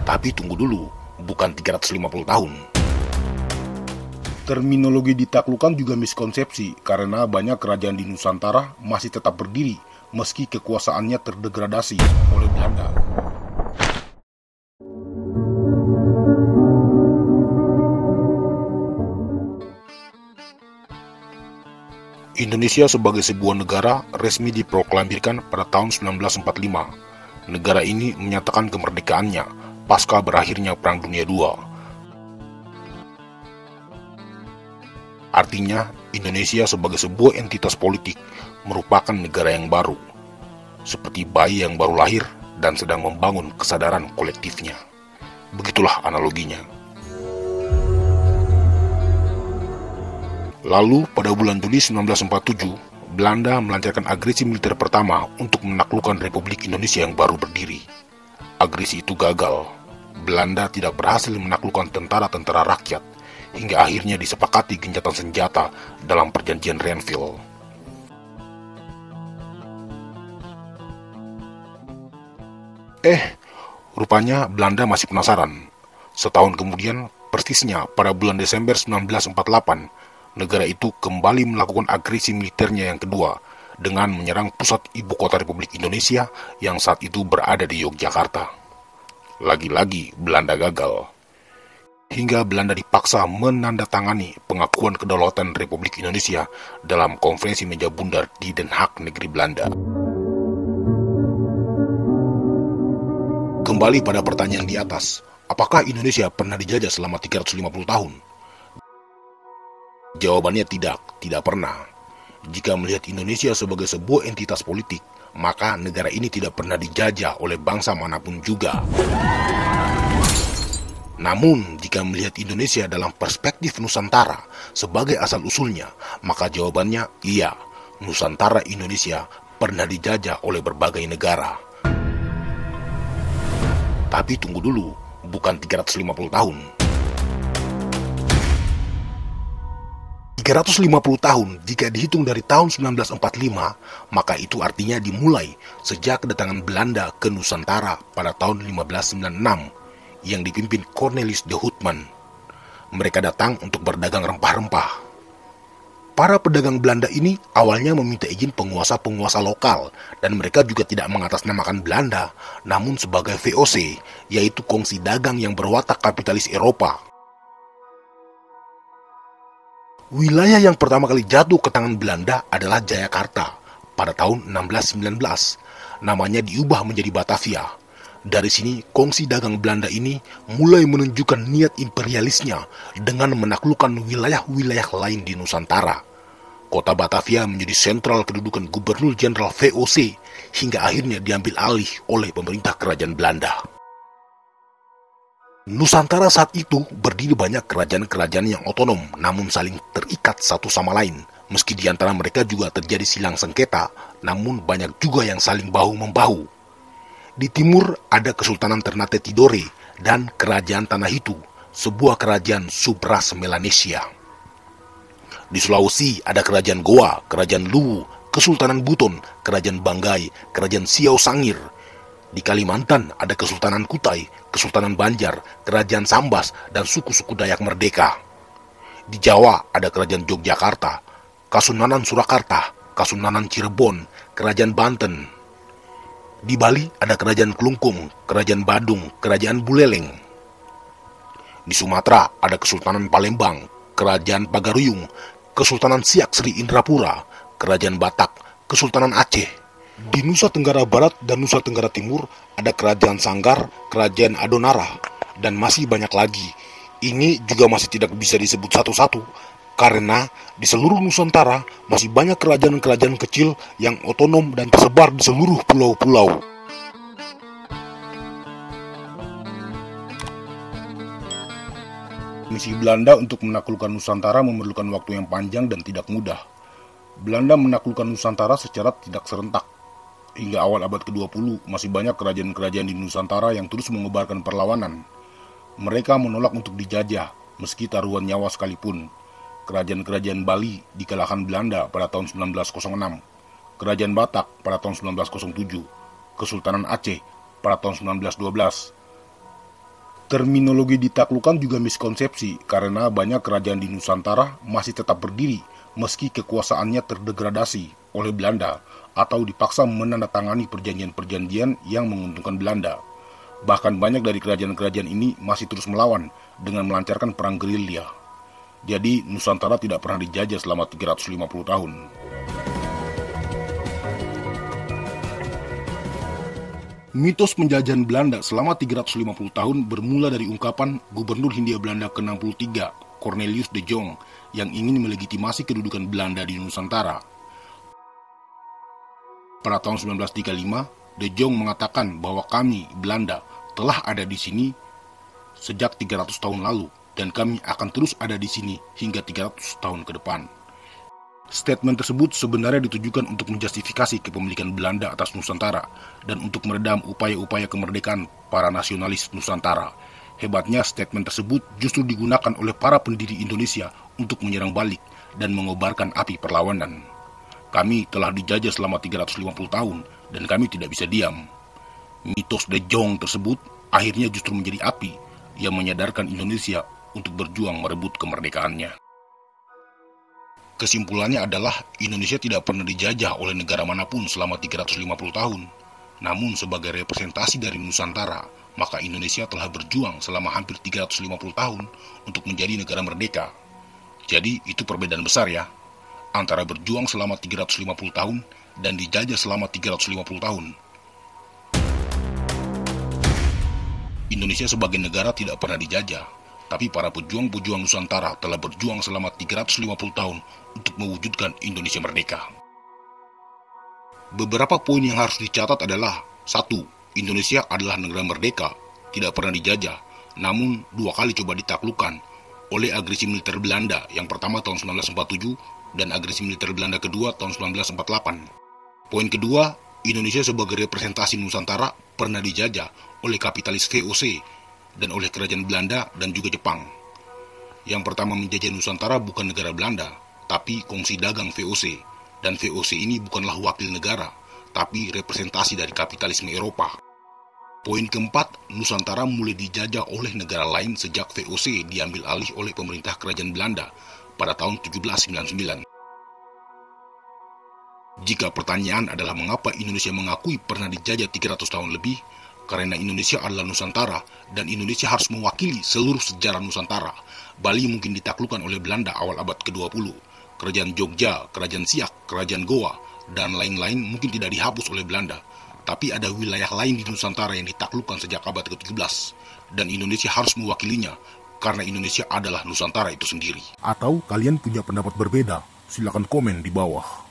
Tapi tunggu dulu, bukan 350 tahun. Terminologi ditaklukkan juga miskonsepsi karena banyak kerajaan di Nusantara masih tetap berdiri meski kekuasaannya terdegradasi oleh Belanda. Indonesia sebagai sebuah negara resmi diproklamirkan pada tahun 1945. Negara ini menyatakan kemerdekaannya pasca berakhirnya Perang Dunia II. Artinya, Indonesia sebagai sebuah entitas politik merupakan negara yang baru, seperti bayi yang baru lahir dan sedang membangun kesadaran kolektifnya. Begitulah analoginya. Lalu, pada bulan Juli 1947, Belanda melancarkan agresi militer pertama untuk menaklukkan Republik Indonesia yang baru berdiri. Agresi itu gagal. Belanda tidak berhasil menaklukkan tentara-tentara rakyat, hingga akhirnya disepakati gencatan senjata dalam perjanjian Renville. Rupanya Belanda masih penasaran. Setahun kemudian, persisnya pada bulan Desember 1948, negara itu kembali melakukan agresi militernya yang kedua dengan menyerang pusat ibu kota Republik Indonesia yang saat itu berada di Yogyakarta. Lagi-lagi Belanda gagal. Hingga Belanda dipaksa menandatangani pengakuan kedaulatan Republik Indonesia dalam konferensi meja bundar di Den Haag, negeri Belanda. Kembali pada pertanyaan di atas, apakah Indonesia pernah dijajah selama 350 tahun? Jawabannya tidak pernah. Jika melihat Indonesia sebagai sebuah entitas politik, maka negara ini tidak pernah dijajah oleh bangsa manapun juga. Namun, jika melihat Indonesia dalam perspektif Nusantara sebagai asal-usulnya, maka jawabannya iya, Nusantara Indonesia pernah dijajah oleh berbagai negara. Tapi tunggu dulu, bukan 350 tahun. 350 tahun jika dihitung dari tahun 1945, maka itu artinya dimulai sejak kedatangan Belanda ke Nusantara pada tahun 1596. Yang dipimpin Cornelis de Houtman. Mereka datang untuk berdagang rempah-rempah. Para pedagang Belanda ini awalnya meminta izin penguasa-penguasa lokal, dan mereka juga tidak mengatasnamakan Belanda, namun sebagai VOC, yaitu kongsi dagang yang berwatak kapitalis Eropa. Wilayah yang pertama kali jatuh ke tangan Belanda adalah Jayakarta pada tahun 1619. Namanya diubah menjadi Batavia. Dari sini, kongsi dagang Belanda ini mulai menunjukkan niat imperialisnya dengan menaklukkan wilayah-wilayah lain di Nusantara. Kota Batavia menjadi sentral kedudukan Gubernur Jenderal VOC hingga akhirnya diambil alih oleh pemerintah kerajaan Belanda. Nusantara saat itu berdiri banyak kerajaan-kerajaan yang otonom namun saling terikat satu sama lain. Meski di antara mereka juga terjadi silang sengketa, namun banyak juga yang saling bahu-membahu. Di timur ada Kesultanan Ternate Tidore dan Kerajaan Tanah Hitu, sebuah kerajaan subras Melanesia. Di Sulawesi ada Kerajaan Goa, Kerajaan Luwu, Kesultanan Buton, Kerajaan Banggai, Kerajaan Siau Sangir. Di Kalimantan ada Kesultanan Kutai, Kesultanan Banjar, Kerajaan Sambas, dan suku-suku Dayak Merdeka. Di Jawa ada Kerajaan Yogyakarta, Kasunanan Surakarta, Kasunanan Cirebon, Kerajaan Banten. Di Bali ada Kerajaan Klungkung, Kerajaan Badung, Kerajaan Buleleng. Di Sumatera ada Kesultanan Palembang, Kerajaan Pagaruyung, Kesultanan Siak Sri Indrapura, Kerajaan Batak, Kesultanan Aceh. Di Nusa Tenggara Barat dan Nusa Tenggara Timur ada Kerajaan Sanggar, Kerajaan Adonara, dan masih banyak lagi. Ini juga masih tidak bisa disebut satu-satu, karena di seluruh Nusantara masih banyak kerajaan-kerajaan kecil yang otonom dan tersebar di seluruh pulau-pulau. Misi Belanda untuk menaklukkan Nusantara memerlukan waktu yang panjang dan tidak mudah. Belanda menaklukkan Nusantara secara tidak serentak. Hingga awal abad ke-20 masih banyak kerajaan-kerajaan di Nusantara yang terus mengobarkan perlawanan. Mereka menolak untuk dijajah, meski taruhan nyawa sekalipun. Kerajaan-kerajaan Bali dikalahkan Belanda pada tahun 1906, Kerajaan Batak pada tahun 1907, Kesultanan Aceh pada tahun 1912. Terminologi ditaklukkan juga miskonsepsi karena banyak kerajaan di Nusantara masih tetap berdiri meski kekuasaannya terdegradasi oleh Belanda atau dipaksa menandatangani perjanjian-perjanjian yang menguntungkan Belanda. Bahkan banyak dari kerajaan-kerajaan ini masih terus melawan dengan melancarkan perang gerilya. Jadi Nusantara tidak pernah dijajah selama 350 tahun. Mitos penjajahan Belanda selama 350 tahun bermula dari ungkapan Gubernur Hindia Belanda ke-63, Cornelius de Jong, yang ingin melegitimasi kedudukan Belanda di Nusantara. Pada tahun 1935, De Jong mengatakan bahwa kami, Belanda, telah ada di sini sejak 300 tahun lalu, dan kami akan terus ada di sini hingga 300 tahun ke depan. Statement tersebut sebenarnya ditujukan untuk menjustifikasi kepemilikan Belanda atas Nusantara dan untuk meredam upaya-upaya kemerdekaan para nasionalis Nusantara. Hebatnya statement tersebut justru digunakan oleh para pendiri Indonesia untuk menyerang balik dan mengobarkan api perlawanan. Kami telah dijajah selama 350 tahun dan kami tidak bisa diam. Mitos De Jong tersebut akhirnya justru menjadi api yang menyadarkan Indonesia untuk berjuang merebut kemerdekaannya. Kesimpulannya adalah Indonesia tidak pernah dijajah oleh negara manapun selama 350 tahun. Namun sebagai representasi dari Nusantara, maka Indonesia telah berjuang selama hampir 350 tahun untuk menjadi negara merdeka. Jadi itu perbedaan besar ya, antara berjuang selama 350 tahun dan dijajah selama 350 tahun. Indonesia sebagai negara tidak pernah dijajah, tapi para pejuang-pejuang Nusantara telah berjuang selama 350 tahun untuk mewujudkan Indonesia merdeka. Beberapa poin yang harus dicatat adalah: 1. Indonesia adalah negara merdeka, tidak pernah dijajah, namun 2 kali coba ditaklukkan oleh agresi militer Belanda, yang pertama tahun 1947 dan agresi militer Belanda kedua tahun 1948. Poin kedua, Indonesia sebagai representasi Nusantara pernah dijajah oleh kapitalis VOC dan oleh kerajaan Belanda dan juga Jepang. Yang pertama menjajah Nusantara bukan negara Belanda, tapi kongsi dagang VOC, dan VOC ini bukanlah wakil negara, tapi representasi dari kapitalisme Eropa. Poin keempat, Nusantara mulai dijajah oleh negara lain sejak VOC diambil alih oleh pemerintah kerajaan Belanda pada tahun 1799. Jika pertanyaan adalah mengapa Indonesia mengakui pernah dijajah 300 tahun lebih, karena Indonesia adalah Nusantara dan Indonesia harus mewakili seluruh sejarah Nusantara. Bali mungkin ditaklukkan oleh Belanda awal abad ke-20. Kerajaan Jogja, Kerajaan Siak, Kerajaan Goa, dan lain-lain mungkin tidak dihapus oleh Belanda. Tapi ada wilayah lain di Nusantara yang ditaklukkan sejak abad ke-17. Dan Indonesia harus mewakilinya, karena Indonesia adalah Nusantara itu sendiri. Atau kalian punya pendapat berbeda? Silakan komen di bawah.